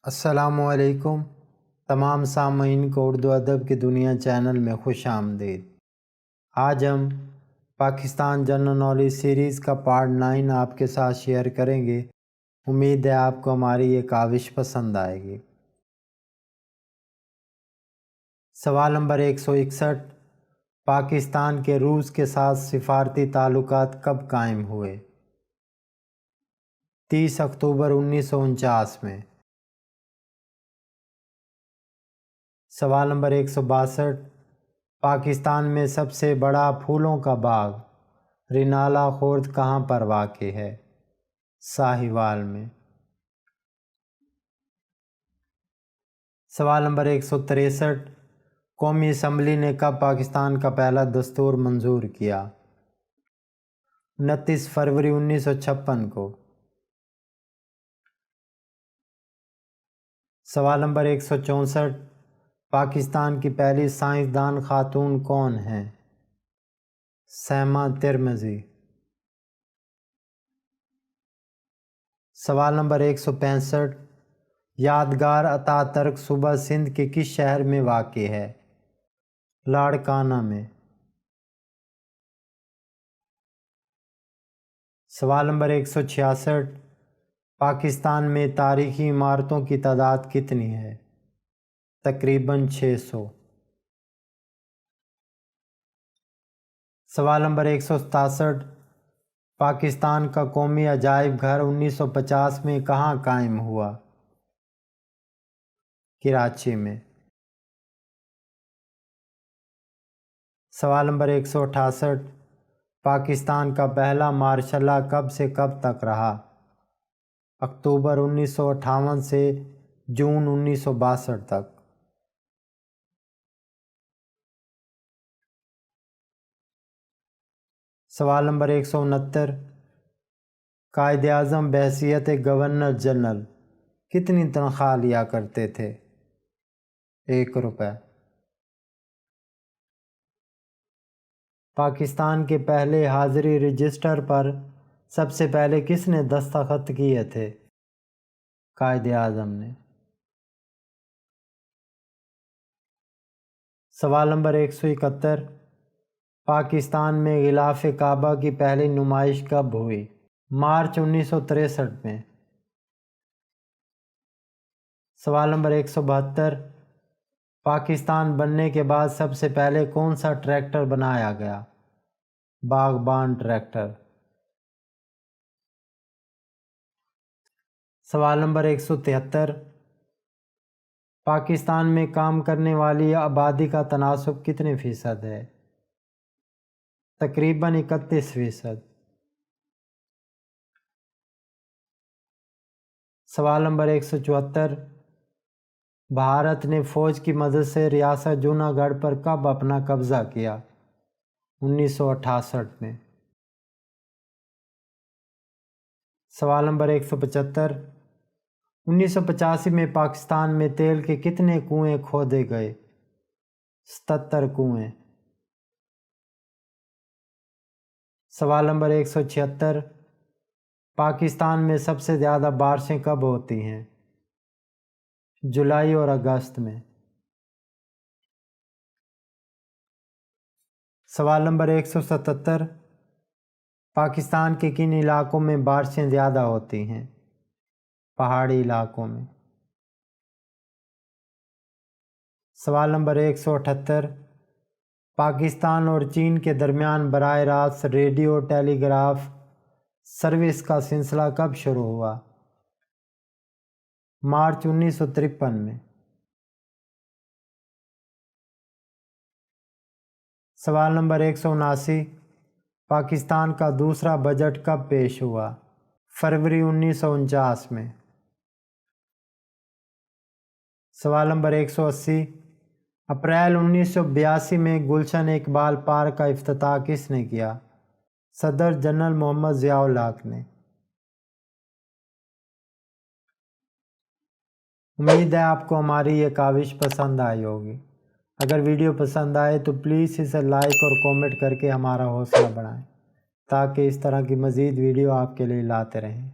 السلام علیکم تمام سامعین کو اردو ادب کی دنیا چینل میں خوش آمدید۔ آج ہم پاکستان جنرل نالج سیریز کا پارٹ 9 آپ کے ساتھ شیئر کریں گے۔ امید ہے آپ کو ہماری یہ کاوش پسند آئے گی۔ سوال نمبر 161، پاکستان کے روس کے ساتھ سفارتی تعلقات کب قائم ہوئے؟ 30 اکتوبر 1949 میں۔ سوال نمبر 162، پاکستان میں سب سے بڑا پھولوں کا باغ رینالہ خورد کہاں پر واقع ہے؟ ساہیوال میں۔ سوال نمبر 163، قومی اسمبلی نے کب پاکستان کا پہلا دستور منظور کیا؟ 29 فروری 1956 کو۔ سوال نمبر 164، پاکستان کی پہلی سائنسدان خاتون کون ہیں؟ سیما ترمذی۔ سوال نمبر 165، یادگار اتا ترک صوبہ سندھ کے کس شہر میں واقع ہے؟ لاڑکانہ میں۔ سوال نمبر 166، پاکستان میں تاریخی عمارتوں کی تعداد کتنی ہے؟ تقریباً 600۔ سوال نمبر 167، پاکستان کا قومی عجائب گھر 1950 میں کہاں قائم ہوا؟ کراچی میں۔ سوال نمبر 168، پاکستان کا پہلا مارشل لا کب سے کب تک رہا؟ اکتوبر 1958 سے جون 1962 تک۔ سوال نمبر 169، قائد اعظم بحیثیت گورنر جنرل کتنی تنخواہ لیا کرتے تھے؟ 1 روپے۔ پاکستان کے پہلے حاضری رجسٹر پر سب سے پہلے کس نے دستخط کیے تھے؟ قائد اعظم نے۔ سوال نمبر 171، پاکستان میں غلاف کعبہ کی پہلی نمائش کب ہوئی؟ مارچ 1963 میں۔ سوال نمبر 172، پاکستان بننے کے بعد سب سے پہلے کون سا ٹریکٹر بنایا گیا؟ باغبان ٹریکٹر۔ سوال نمبر 173، پاکستان میں کام کرنے والی آبادی کا تناسب کتنے فیصد ہے؟ تقریباً 31%۔ سوال نمبر 174، بھارت نے فوج کی مدد سے ریاست جوناگڑھ پر کب اپنا قبضہ کیا؟ 1968 میں۔ سوال نمبر 175، 1985 میں پاکستان میں تیل کے کتنے کنویں کھودے گئے؟ 77 کنویں۔ سوال نمبر 176، پاکستان میں سب سے زیادہ بارشیں کب ہوتی ہیں؟ جولائی اور اگست میں۔ سوال نمبر 177، پاکستان کے کن علاقوں میں بارشیں زیادہ ہوتی ہیں؟ پہاڑی علاقوں میں۔ سوال نمبر 178، پاکستان اور چین کے درمیان براہ راست ریڈیو ٹیلی گراف سروس کا سلسلہ کب شروع ہوا؟ مارچ 1953 میں۔ سوال نمبر 179، پاکستان کا دوسرا بجٹ کب پیش ہوا؟ فروری 1949 میں۔ سوال نمبر 180، اپریل 1982 میں گلشن اقبال پارک کا افتتاح کس نے کیا؟ صدر جنرل محمد ضیاء الحق نے۔ امید ہے آپ کو ہماری یہ کاوش پسند آئی ہوگی۔ اگر ویڈیو پسند آئے تو پلیز اسے لائک اور کومنٹ کر کے ہمارا حوصلہ بڑھائیں تاکہ اس طرح کی مزید ویڈیو آپ کے لیے لاتے رہیں۔